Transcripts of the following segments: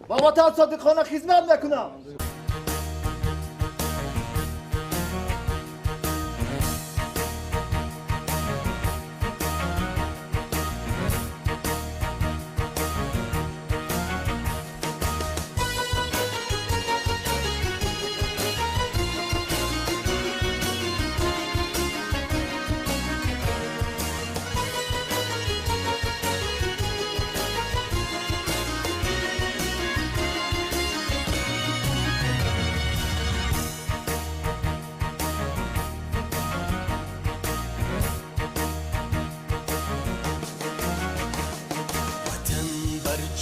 با وطن صادقانه خدمت میکنم.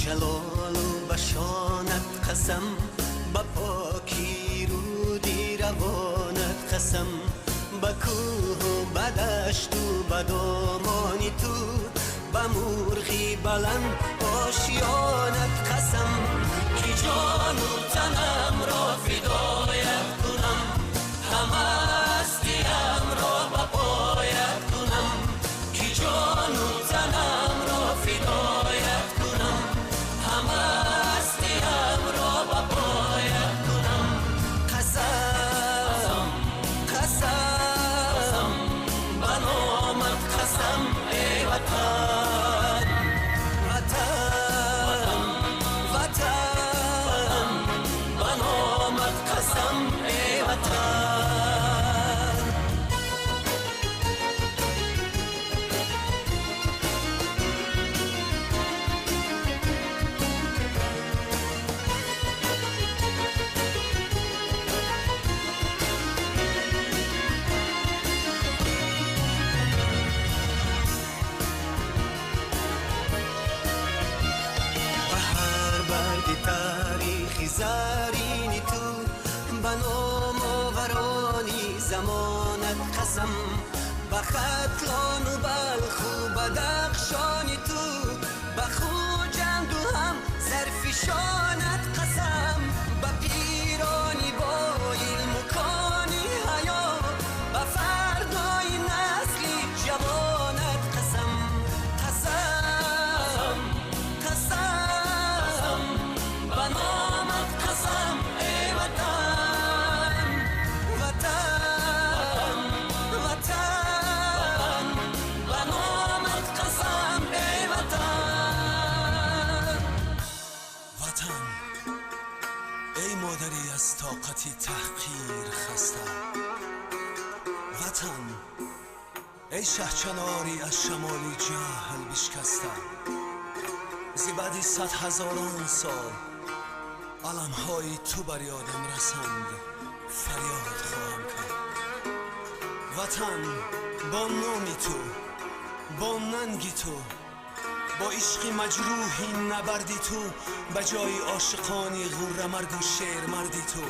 جلال و بشانت قسم، به پاکی رودی روانت قسم، به کوه و به دشت و به دامانی تو، به مرغی بلند آشیانت قسم، که جان و تنم را فدایت کنم، همه هستیم را به پایت کنم، که جان و تنم را فدایت کنم، همه هستیم را به پایت کنم. قسم قسم به نامت قسم ای وطن، وطن وطن به نامت قسم ای وطن. تاریخی زرینی تو، به نام آورانی زمانت قسم، به ختلان و بلخ و بدخشانی تو، به خوجند و هم زرفشانت قسم، به پیرانی با علم و کانی حیا، به فردای نسلی جوانت قسم. قسم قسم به نامت قسم ای وطن، وطن وطن به نامت قسم ای وطن. وطن ای مادری از طاقتی تحقیر خسته، وطن ای شهچناری از شمالی جهل بشکسته، زی بعدی 100,000 سال علمهای تو بر یادم رسند، فریاد خواهم کرد. وطن با نامی تو، با ننگی تو، با عشقی مجروحی نبردی تو، به جای عاشقانی غوره مرگ و شیر مردی تو،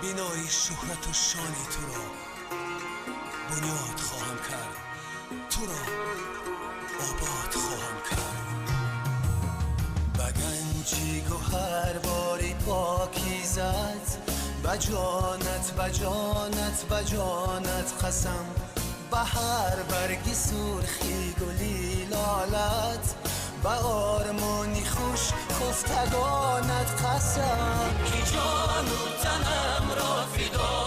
بینای شهرت و شانی تو را بنیاد خواهم کرد، تو را آباد خواهم کرد. به گنجی گوهر باری پاکیزت، به جانت به جانت به جانت قسم، به هر برگی سرخی گلی لالت، به آرمانی خوش خفتگانت قسم، که جان و تنم را فدا